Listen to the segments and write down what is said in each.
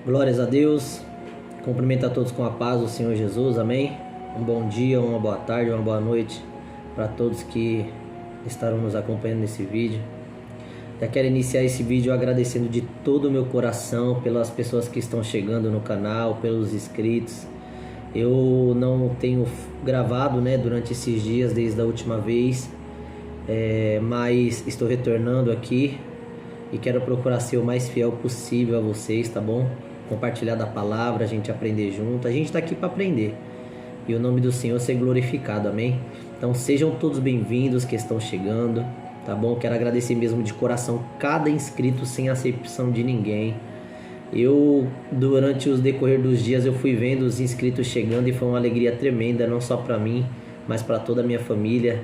Glórias a Deus, cumprimento a todos com a paz do Senhor Jesus, amém? Um bom dia, uma boa tarde, uma boa noite para todos que estarão nos acompanhando nesse vídeo. Já quero iniciar esse vídeo agradecendo de todo o meu coração pelas pessoas que estão chegando no canal, pelos inscritos. Eu não tenho gravado durante esses dias, desde a última vez, mas estou retornando aqui e quero procurar ser o mais fiel possível a vocês, tá bom? Compartilhar da palavra, a gente aprender junto. A gente está aqui para aprender e o nome do Senhor ser glorificado, amém? Então sejam todos bem-vindos que estão chegando, tá bom? Quero agradecer mesmo de coração cada inscrito, sem acepção de ninguém. Durante os decorrer dos dias, eu fui vendo os inscritos chegando e foi uma alegria tremenda, não só para mim, mas para toda a minha família.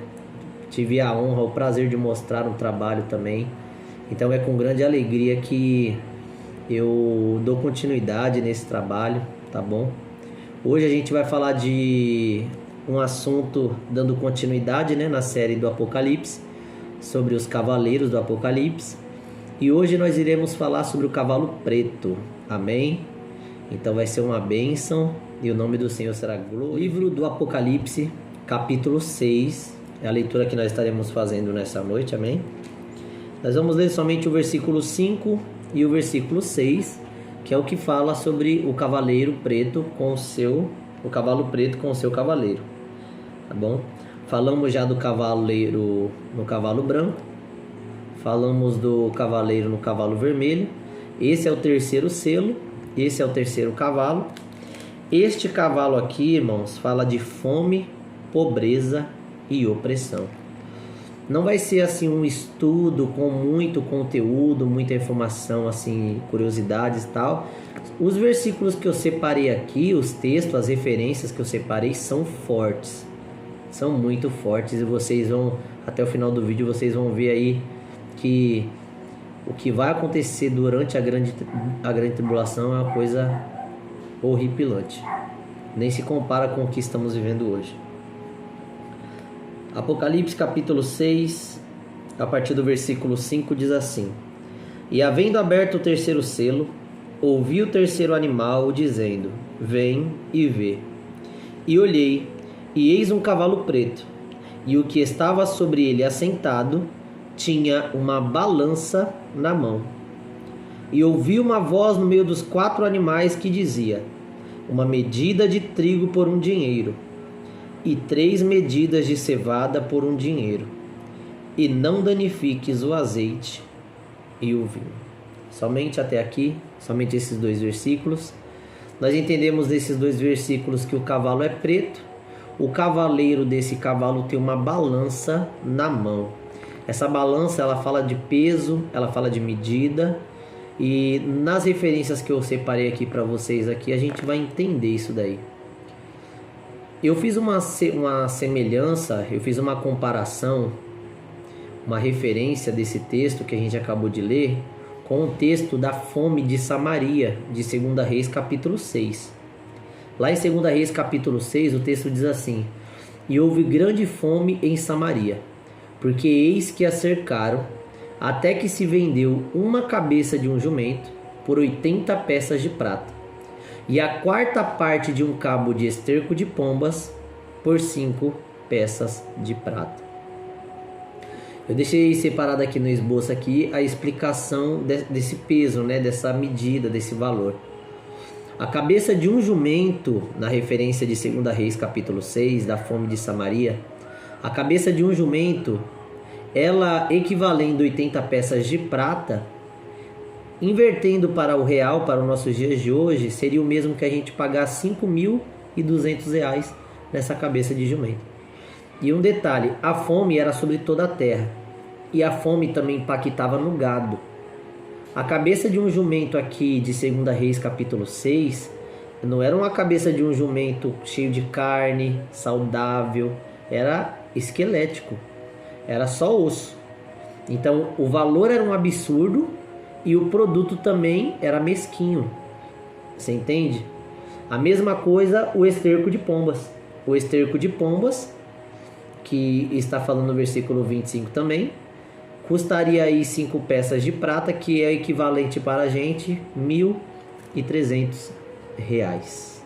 Tive a honra, o prazer de mostrar um trabalho também. Então é com grande alegria que eu dou continuidade nesse trabalho, tá bom? Hoje a gente vai falar de um assunto dando continuidade na série do Apocalipse, sobre os cavaleiros do Apocalipse. E hoje nós iremos falar sobre o cavalo preto, amém? Então vai ser uma bênção e o nome do Senhor será glória. Livro do Apocalipse, capítulo 6, é a leitura que nós estaremos fazendo nessa noite, amém? Nós vamos ler somente o versículo 5 e o versículo 6, que é o que fala sobre o cavaleiro preto o cavalo preto com o seu cavaleiro, tá bom? Falamos já do cavaleiro no cavalo branco, falamos do cavaleiro no cavalo vermelho. Esse é o terceiro selo, esse é o terceiro cavalo. Este cavalo aqui, irmãos, fala de fome, pobreza e opressão. Não vai ser assim um estudo com muito conteúdo, muita informação, assim, curiosidades e tal. Os versículos que eu separei aqui, os textos, as referências que eu separei são fortes. São muito fortes e vocês vão, até o final do vídeo, vocês vão ver aí que o que vai acontecer durante a grande tribulação é uma coisa horripilante. Nem se compara com o que estamos vivendo hoje. Apocalipse capítulo 6, a partir do versículo 5, diz assim: E havendo aberto o terceiro selo, ouvi o terceiro animal dizendo: Vem e vê. E olhei, e eis um cavalo preto, e o que estava sobre ele assentado tinha uma balança na mão. E ouvi uma voz no meio dos quatro animais que dizia: Uma medida de trigo por um dinheiro, e 3 medidas de cevada por um dinheiro, e não danifiques o azeite e o vinho. Somente até aqui, somente esses 2 versículos. Nós entendemos desses 2 versículos que o cavalo é preto, o cavaleiro desse cavalo tem uma balança na mão. Essa balança, ela fala de peso, ela fala de medida, e nas referências que eu separei aqui para vocês aqui, a gente vai entender isso daí. Eu fiz uma semelhança, eu fiz uma comparação, uma referência desse texto que a gente acabou de ler com o texto da fome de Samaria, de 2 Reis capítulo 6. Lá em 2 Reis capítulo 6, o texto diz assim: E houve grande fome em Samaria, porque eis que a cercaram, até que se vendeu uma cabeça de um jumento por 80 peças de prata, e a 4ª parte de um cabo de esterco de pombas por 5 peças de prata. Eu deixei separado aqui no esboço aqui a explicação desse peso, dessa medida, desse valor. A cabeça de um jumento, na referência de 2 Reis capítulo 6, da fome de Samaria, a cabeça de um jumento, ela equivalendo 80 peças de prata, invertendo para o real, para os nossos dias de hoje, seria o mesmo que a gente pagar R$5.200 nessa cabeça de jumento. E um detalhe, a fome era sobre toda a terra, e a fome também impactava no gado. A cabeça de um jumento aqui de 2 Reis capítulo 6, não era uma cabeça de um jumento cheio de carne, saudável, era esquelético, era só osso. Então o valor era um absurdo, e o produto também era mesquinho. Você entende? A mesma coisa o esterco de pombas. O esterco de pombas, que está falando no versículo 25 também, custaria aí 5 peças de prata, que é equivalente para a gente reais.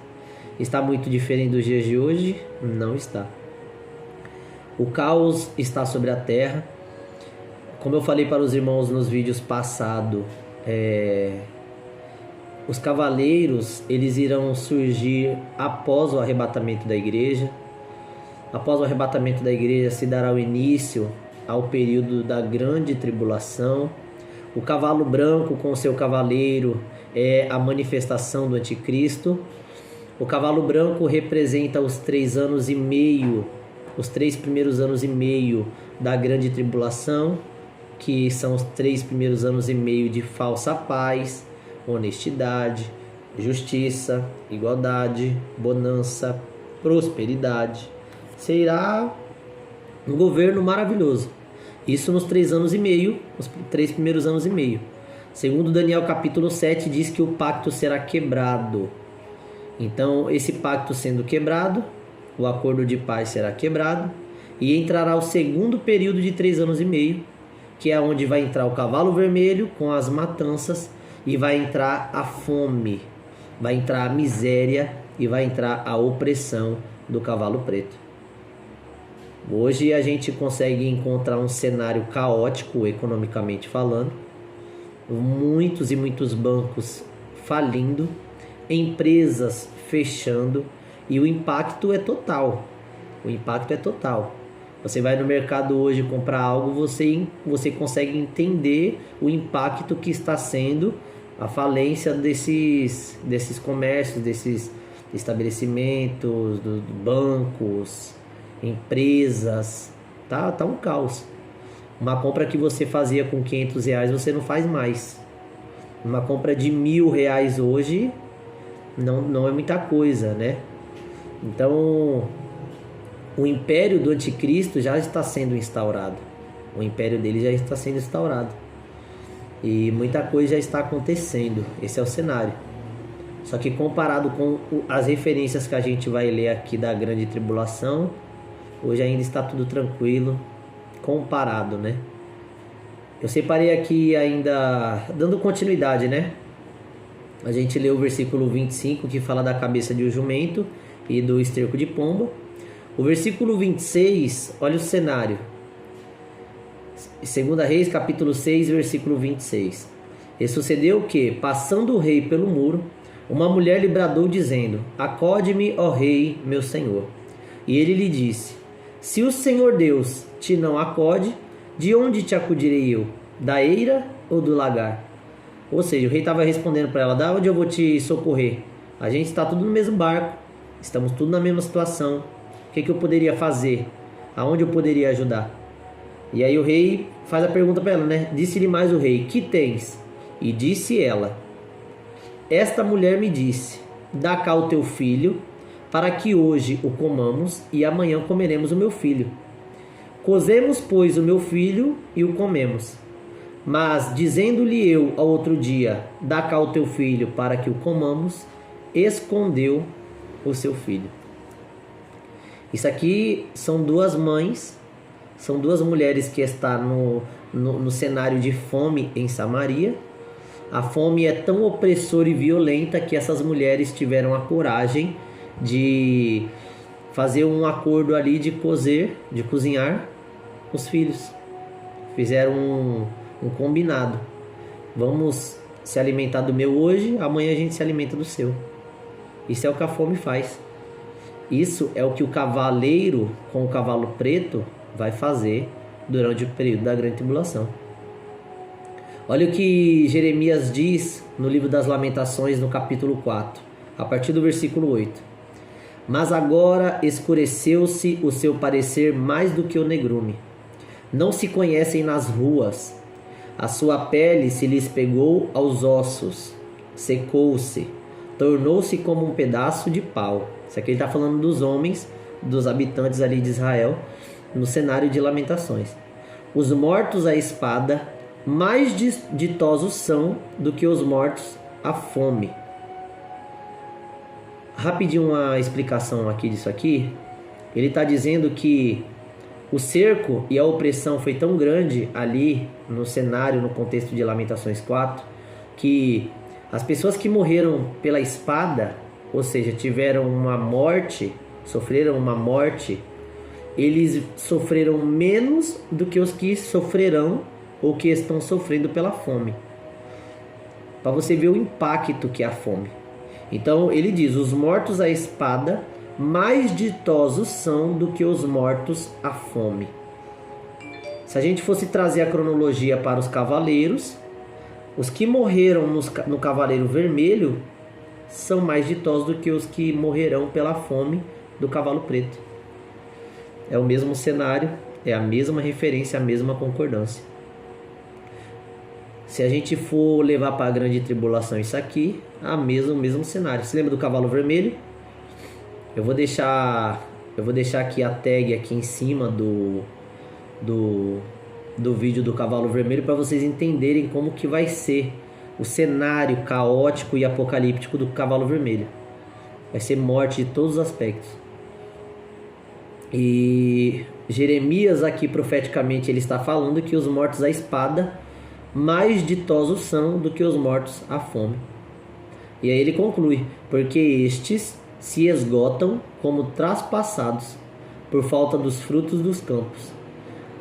Está muito diferente dos dias de hoje? Não está. O caos está sobre a terra. Como eu falei para os irmãos nos vídeos passados, os cavaleiros, eles irão surgir após o arrebatamento da igreja. Após o arrebatamento da igreja se dará o início ao período da grande tribulação. O cavalo branco com o seu cavaleiro é a manifestação do anticristo. O cavalo branco representa os 3 anos e meio, os 3 primeiros anos e meio da grande tribulação, que são os 3 primeiros anos e meio de falsa paz, honestidade, justiça, igualdade, bonança, prosperidade. Será um governo maravilhoso. Isso nos 3 anos e meio, os 3 primeiros anos e meio. Segundo Daniel capítulo 7 diz que o pacto será quebrado. Então, esse pacto sendo quebrado, o acordo de paz será quebrado e entrará o segundo período de 3 anos e meio, que é onde vai entrar o cavalo vermelho com as matanças e vai entrar a fome, vai entrar a miséria e vai entrar a opressão do cavalo preto. Hoje a gente consegue encontrar um cenário caótico economicamente falando, muitos e muitos bancos falindo, empresas fechando e o impacto é total. O impacto é total. Você vai no mercado hoje comprar algo, você consegue entender o impacto que está sendo a falência desses comércios, desses estabelecimentos, dos bancos, empresas. Tá um caos. Uma compra que você fazia com R$500 você não faz mais. Uma compra de R$1.000 hoje não é muita coisa, né? Então, o império do anticristo já está sendo instaurado. O império dele já está sendo instaurado. E muita coisa já está acontecendo. Esse é o cenário. Só que comparado com as referências que a gente vai ler aqui da grande tribulação, hoje ainda está tudo tranquilo, comparado, né? Eu separei aqui ainda, dando continuidade, né? A gente leu o versículo 25, que fala da cabeça de um jumento e do esterco de pomba. O versículo 26, olha o cenário. 2 Reis, capítulo 6, versículo 26. E sucedeu que, passando o rei pelo muro, uma mulher lhe bradou, dizendo: Acode-me, ó rei, meu senhor. E ele lhe disse: Se o Senhor Deus te não acode, de onde te acudirei eu? Da eira ou do lagar? Ou seja, o rei estava respondendo para ela: Da onde eu vou te socorrer? A gente está tudo no mesmo barco, estamos tudo na mesma situação. O que eu poderia fazer? Aonde eu poderia ajudar? E aí o rei faz a pergunta para ela, né? Disse-lhe mais o rei: Que tens? E disse ela: Esta mulher me disse: Dá cá o teu filho, para que hoje o comamos e amanhã comeremos o meu filho. Cozemos, pois, o meu filho e o comemos. Mas, dizendo-lhe eu ao outro dia: Dá cá o teu filho, para que o comamos, escondeu o seu filho. Isso aqui são duas mães, são duas mulheres que estão no cenário de fome em Samaria. A fome é tão opressora e violenta que essas mulheres tiveram a coragem de fazer um acordo ali de cozinhar os filhos. Fizeram um combinado. Vamos se alimentar do meu hoje, amanhã a gente se alimenta do seu. Isso é o que a fome faz. Isso é o que o cavaleiro com o cavalo preto vai fazer durante o período da grande tribulação. Olha o que Jeremias diz no livro das Lamentações, no capítulo 4, a partir do versículo 8. Mas agora escureceu-se o seu parecer mais do que o negrume. Não se conhecem nas ruas. A sua pele se lhes pegou aos ossos, secou-se, tornou-se como um pedaço de pau. Isso aqui ele está falando dos homens, dos habitantes ali de Israel, no cenário de Lamentações. Os mortos à espada, mais ditosos são do que os mortos à fome. Rapidinho uma explicação aqui disso aqui. Ele está dizendo que o cerco e a opressão foi tão grande ali no cenário, no contexto de Lamentações 4, que As pessoas que morreram pela espada, ou seja, tiveram uma morte, sofreram uma morte, eles sofreram menos do que os que sofrerão ou que estão sofrendo pela fome. Para você ver o impacto que é a fome. Então ele diz: os mortos à espada mais ditosos são do que os mortos à fome. Se a gente fosse trazer a cronologia para os cavaleiros, os que morreram no Cavaleiro Vermelho são mais ditosos do que os que morrerão pela fome do Cavalo Preto. É o mesmo cenário, é a mesma referência, a mesma concordância. Se a gente for levar para a grande tribulação isso aqui, o mesmo cenário. Você lembra do Cavalo Vermelho? Eu vou deixar aqui a tag aqui em cima do vídeo do Cavalo Vermelho para vocês entenderem como que vai ser o cenário caótico e apocalíptico do Cavalo Vermelho. Vai ser morte de todos os aspectos. E Jeremias aqui profeticamente ele está falando que os mortos à espada mais ditosos são do que os mortos à fome. E aí ele conclui: porque estes se esgotam como traspassados por falta dos frutos dos campos.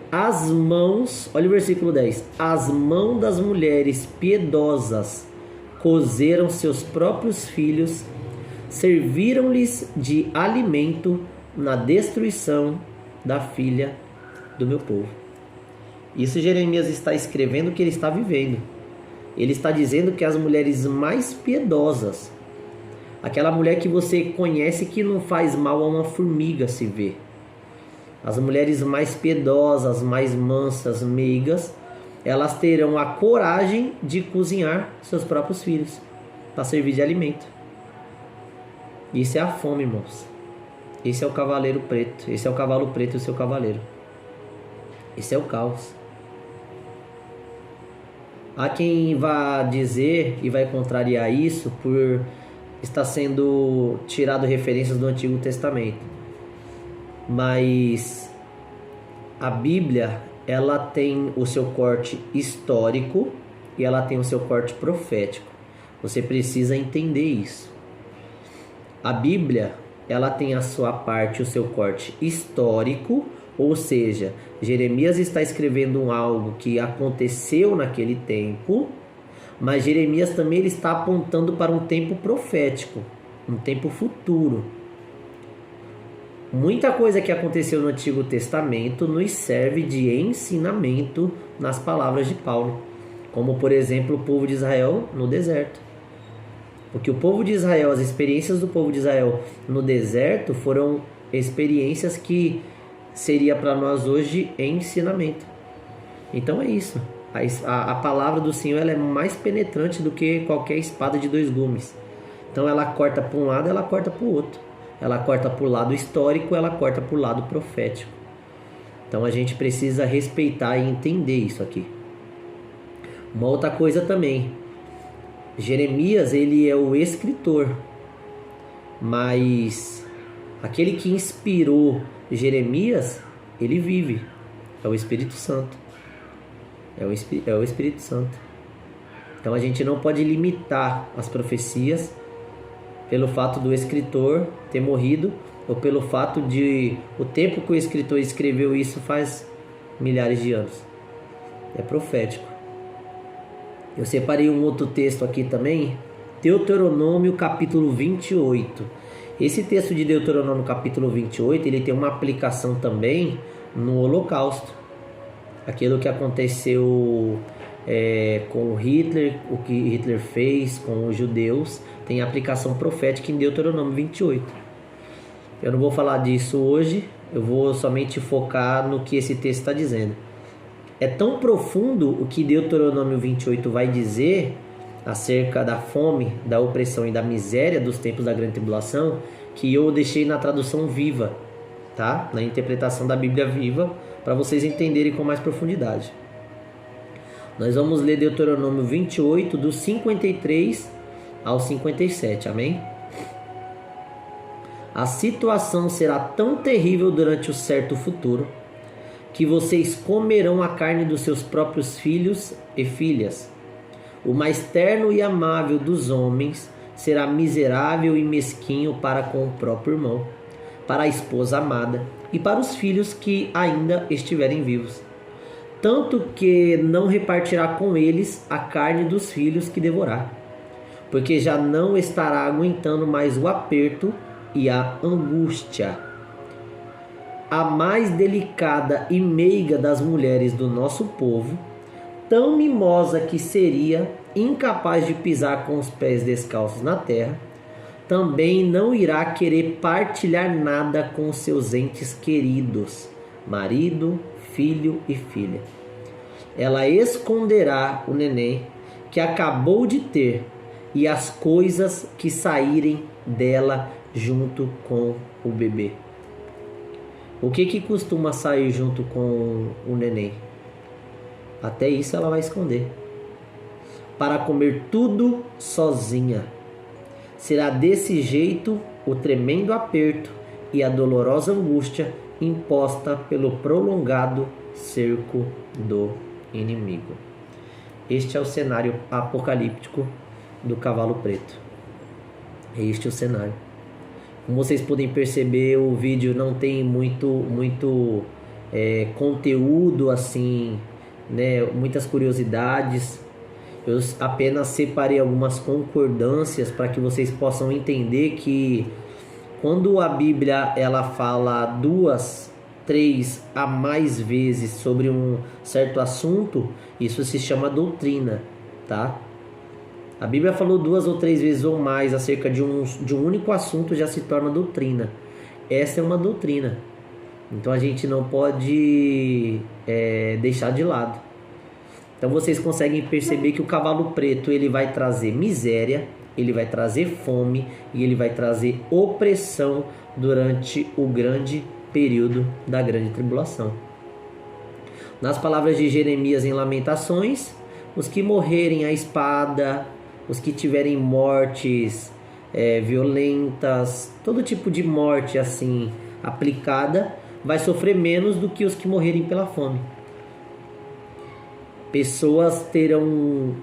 As mãos, olha o versículo 10, as mãos das mulheres piedosas cozeram seus próprios filhos, serviram-lhes de alimento na destruição da filha do meu povo. Isso Jeremias está escrevendo o que ele está vivendo. Ele está dizendo que as mulheres mais piedosas, aquela mulher que você conhece que não faz mal a uma formiga se ver, as mulheres mais piedosas, mais mansas, meigas, elas terão a coragem de cozinhar seus próprios filhos para servir de alimento. Isso é a fome, irmãos. Esse é o cavaleiro preto. Esse é o cavalo preto e o seu cavaleiro. Esse é o caos. Há quem vá dizer e vai contrariar isso por estar sendo tirado referências do Antigo Testamento. Mas a Bíblia, ela tem o seu corte histórico e ela tem o seu corte profético. Você precisa entender isso. A Bíblia, ela tem a sua parte, o seu corte histórico, ou seja, Jeremias está escrevendo algo que aconteceu naquele tempo, mas Jeremias também ele está apontando para um tempo profético, um tempo futuro. Muita coisa que aconteceu no Antigo Testamento nos serve de ensinamento nas palavras de Paulo, como por exemplo o povo de Israel no deserto. Porque o povo de Israel, as experiências do povo de Israel no deserto foram experiências que seria para nós hoje ensinamento. Então é isso. A palavra do Senhor ela é mais penetrante do que qualquer espada de dois gumes. Então ela corta para um lado, ela corta para o outro. Ela corta para o lado histórico, ela corta para o lado profético. Então a gente precisa respeitar e entender isso aqui. Uma outra coisa também. Jeremias, ele é o escritor. Mas aquele que inspirou Jeremias, ele vive. É o Espírito Santo. É o Espírito Santo. Então a gente não pode limitar as profecias pelo fato do escritor ter morrido ou pelo fato de o tempo que o escritor escreveu isso faz milhares de anos. É profético. Eu separei um outro texto aqui também, Deuteronômio capítulo 28. Esse texto de Deuteronômio capítulo 28, ele tem uma aplicação também no Holocausto. Aquilo que aconteceu com Hitler, o que Hitler fez com os judeus, tem aplicação profética em Deuteronômio 28. Eu não vou falar disso hoje, eu vou somente focar no que esse texto está dizendo. É tão profundo o que Deuteronômio 28 vai dizer acerca da fome, da opressão e da miséria dos tempos da grande tribulação, que eu deixei na tradução viva, tá? Na interpretação da Bíblia viva, para vocês entenderem com mais profundidade. Nós vamos ler Deuteronômio 28, do 53 ao 57, amém? A situação será tão terrível durante o certo futuro, que vocês comerão a carne dos seus próprios filhos e filhas. O mais terno e amável dos homens será miserável e mesquinho para com o próprio irmão, para a esposa amada e para os filhos que ainda estiverem vivos. Tanto que não repartirá com eles a carne dos filhos que devorar, porque já não estará aguentando mais o aperto e a angústia. A mais delicada e meiga das mulheres do nosso povo, tão mimosa que seria, incapaz de pisar com os pés descalços na terra, também não irá querer partilhar nada com seus entes queridos, marido, filho e filha. Ela esconderá o neném que acabou de ter e as coisas que saírem dela junto com o bebê. O que costuma sair junto com o neném? Até isso ela vai esconder. Para comer tudo sozinha. Será desse jeito o tremendo aperto e a dolorosa angústia imposta pelo prolongado cerco do inimigo. Este é o cenário apocalíptico do cavalo preto. Este é o cenário. Como vocês podem perceber, o vídeo não tem muito conteúdo assim, né? Muitas curiosidades. Eu apenas separei algumas concordâncias para que vocês possam entender que quando a Bíblia ela fala 2, 3 a mais vezes sobre um certo assunto, isso se chama doutrina, tá? A Bíblia falou 2 ou 3 vezes ou mais acerca de um único assunto, já se torna doutrina. Essa é uma doutrina. Então a gente não pode deixar de lado. Então vocês conseguem perceber que o cavalo preto ele vai trazer miséria, ele vai trazer fome e ele vai trazer opressão durante o grande período da grande tribulação. Nas palavras de Jeremias em Lamentações, os que morrerem à espada, os que tiverem mortes violentas, todo tipo de morte assim aplicada, vai sofrer menos do que os que morrerem pela fome. Pessoas terão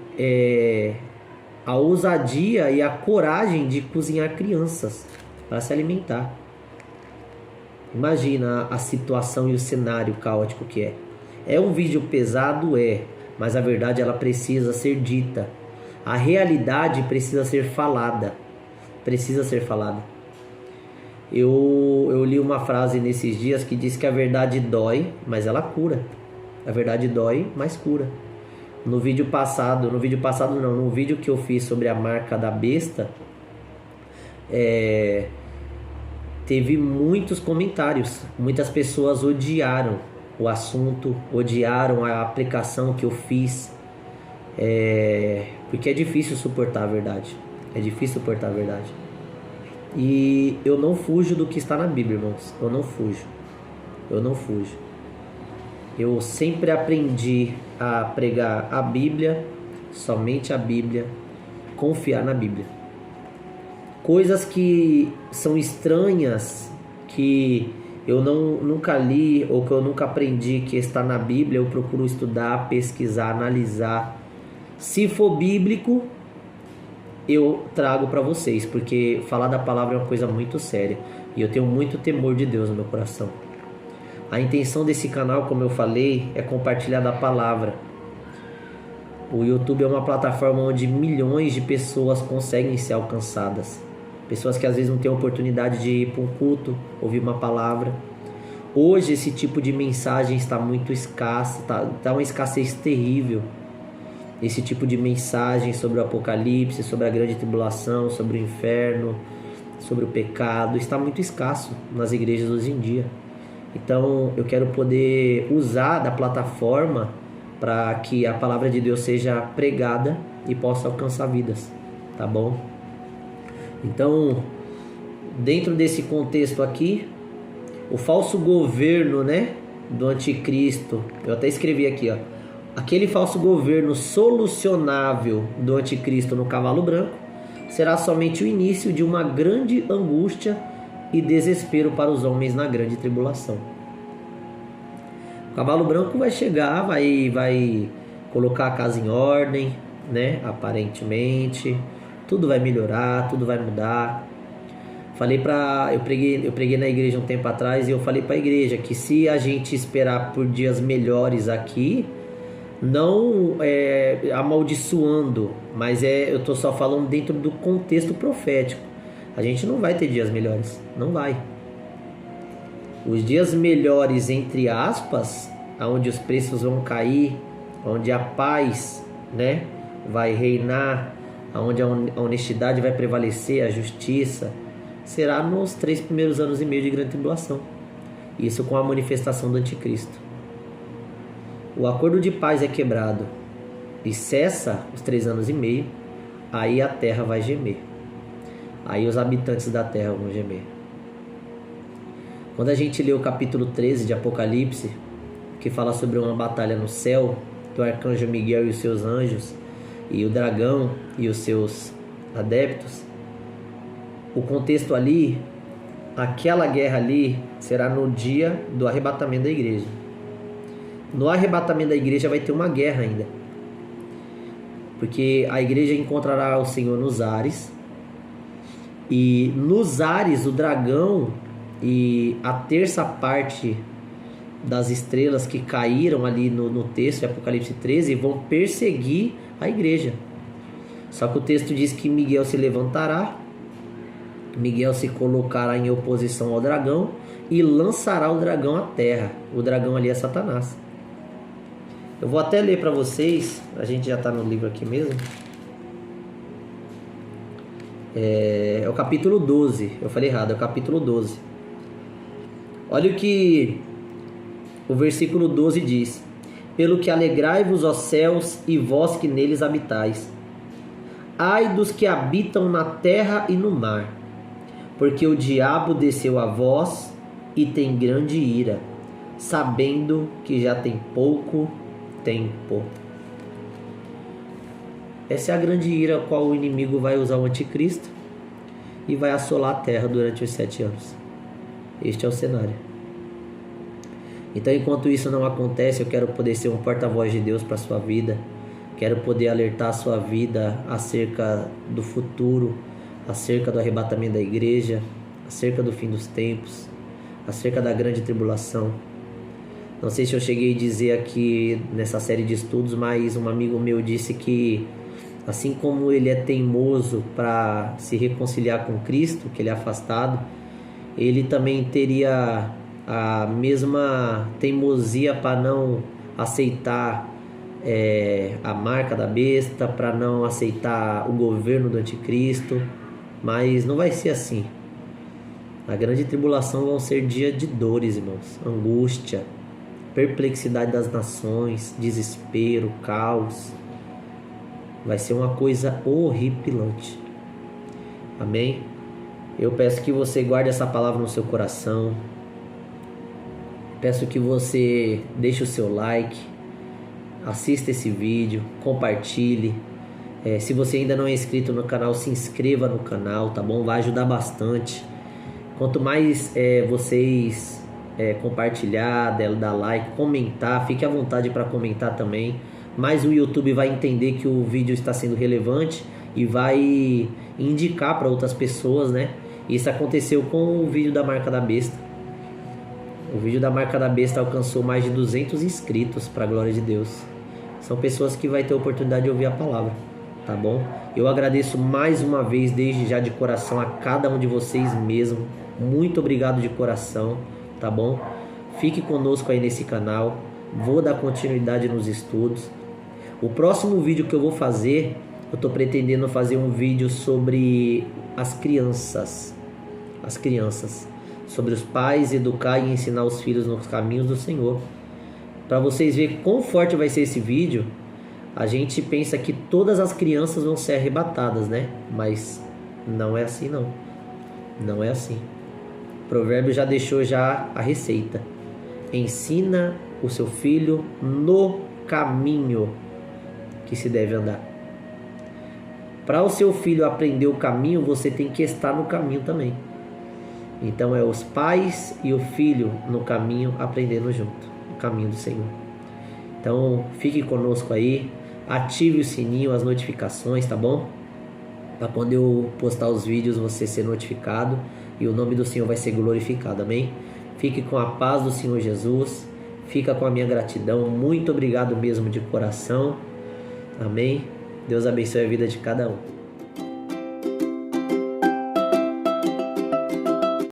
a ousadia e a coragem de cozinhar crianças para se alimentar. Imagina a situação e o cenário caótico que é. É um vídeo pesado? Mas a verdade ela precisa ser dita. A realidade precisa ser falada. Precisa ser falada. Eu li uma frase nesses dias que diz que a verdade dói, mas ela cura. A verdade dói, mas cura. No vídeo que eu fiz sobre a marca da besta, teve muitos comentários. Muitas pessoas odiaram o assunto, odiaram a aplicação que eu fiz, porque é difícil suportar a verdade. É difícil suportar a verdade. E eu não fujo do que está na Bíblia, irmãos. Eu não fujo. Eu sempre aprendi a pregar a Bíblia, somente a Bíblia, confiar na Bíblia. Coisas que são estranhas, que eu nunca li ou que eu nunca aprendi que está na Bíblia, eu procuro estudar, pesquisar, analisar. Se for bíblico, eu trago para vocês, porque falar da palavra é uma coisa muito séria e eu tenho muito temor de Deus no meu coração. A intenção desse canal, como eu falei, é compartilhar da palavra. O YouTube é uma plataforma onde milhões de pessoas conseguem ser alcançadas. Pessoas que às vezes não têm oportunidade de ir para um culto, ouvir uma palavra. Hoje esse tipo de mensagem está muito escassa, está uma escassez terrível. Esse tipo de mensagem sobre o Apocalipse, sobre a grande tribulação, sobre o inferno, sobre o pecado, está muito escasso nas igrejas hoje em dia. Então eu quero poder usar da plataforma para que a palavra de Deus seja pregada e possa alcançar vidas, tá bom? Então, dentro desse contexto aqui, o falso governo, do anticristo, eu até escrevi aqui, aquele falso governo solucionável do anticristo no cavalo branco será somente o início de uma grande angústia e desespero para os homens na grande tribulação. O cavalo branco vai chegar, vai colocar a casa em ordem, né? Aparentemente, tudo vai melhorar, tudo vai mudar. Eu preguei na igreja um tempo atrás e eu falei para a igreja que se a gente esperar por dias melhores aqui, não amaldiçoando, mas eu tô só falando dentro do contexto profético. A gente não vai ter dias melhores, não vai. Os dias melhores, entre aspas, onde os preços vão cair, onde a paz, né, vai reinar, onde a honestidade vai prevalecer, a justiça, será nos 3 primeiros anos e meio de grande tribulação. Isso com a manifestação do anticristo. O acordo de paz é quebrado e cessa os 3 anos e meio, aí a terra vai gemer. Aí os habitantes da terra vão gemer. Quando a gente lê o capítulo 13 de Apocalipse, que fala sobre uma batalha no céu, do arcanjo Miguel e os seus anjos, e o dragão e os seus adeptos, o contexto ali, aquela guerra ali, será no dia do arrebatamento da igreja. No arrebatamento da igreja vai ter uma guerra ainda, porque a igreja encontrará o Senhor nos ares, e nos ares o dragão e a terça parte das estrelas que caíram ali no texto de Apocalipse 13 vão perseguir a igreja. Só que o texto diz que Miguel se levantará, Miguel se colocará em oposição ao dragão e lançará o dragão à terra. O dragão ali é Satanás. Eu vou até ler para vocês, a gente já está no livro aqui mesmo. É o capítulo 12, eu falei errado, é o capítulo 12. Olha o que o versículo 12 diz: pelo que alegrai-vos, ó céus, e vós que neles habitais. Ai dos que habitam na terra e no mar, porque o diabo desceu a vós e tem grande ira, sabendo que já tem pouco tempo. Essa é a grande ira a qual o inimigo vai usar o anticristo e vai assolar a terra durante os 7 anos. Este é o cenário. Então, enquanto isso não acontece, eu quero poder ser um porta-voz de Deus para a sua vida. Quero poder alertar a sua vida acerca do futuro, acerca do arrebatamento da igreja, acerca do fim dos tempos, acerca da grande tribulação. Não sei se eu cheguei a dizer aqui nessa série de estudos, mas um amigo meu disse que assim como ele é teimoso para se reconciliar com Cristo, que ele é afastado, ele também teria a mesma teimosia para não aceitar a marca da besta, para não aceitar o governo do anticristo, mas não vai ser assim. A grande tribulação vão ser dia de dores, irmãos, angústia, perplexidade das nações, desespero, caos. Vai ser uma coisa horripilante. Amém? Eu peço que você guarde essa palavra no seu coração. Peço que você deixe o seu like, assista esse vídeo, compartilhe. Se você ainda não é inscrito no canal, se inscreva no canal, tá bom? Vai ajudar bastante. Quanto mais vocês compartilhar, dar like, comentar, fique à vontade para comentar também. Mas o YouTube vai entender que o vídeo está sendo relevante e vai indicar para outras pessoas, né? Isso aconteceu com o vídeo da marca da besta. O vídeo da marca da besta alcançou mais de 200 inscritos, para a glória de Deus. São pessoas que vai ter a oportunidade de ouvir a palavra, tá bom? Eu agradeço mais uma vez, desde já de coração, a cada um de vocês mesmo. Muito obrigado de coração, tá bom? Fique conosco aí nesse canal. Vou dar continuidade nos estudos. O próximo vídeo que eu vou fazer, eu estou pretendendo fazer um vídeo sobre as crianças. As crianças. Sobre os pais educar e ensinar os filhos nos caminhos do Senhor. Para vocês verem quão forte vai ser esse vídeo, a gente pensa que todas as crianças vão ser arrebatadas, né? Mas não é assim não. Não é assim. O provérbio já deixou já a receita. Ensina o seu filho no caminho que se deve andar. Para o seu filho aprender o caminho, você tem que estar no caminho também. Então é os pais e o filho no caminho, aprendendo junto, no caminho do Senhor. Então fique conosco aí. Ative o sininho, as notificações, tá bom? Para quando eu postar os vídeos você ser notificado e o nome do Senhor vai ser glorificado, amém? Fique com a paz do Senhor Jesus, fica com a minha gratidão, muito obrigado mesmo de coração, amém? Deus abençoe a vida de cada um.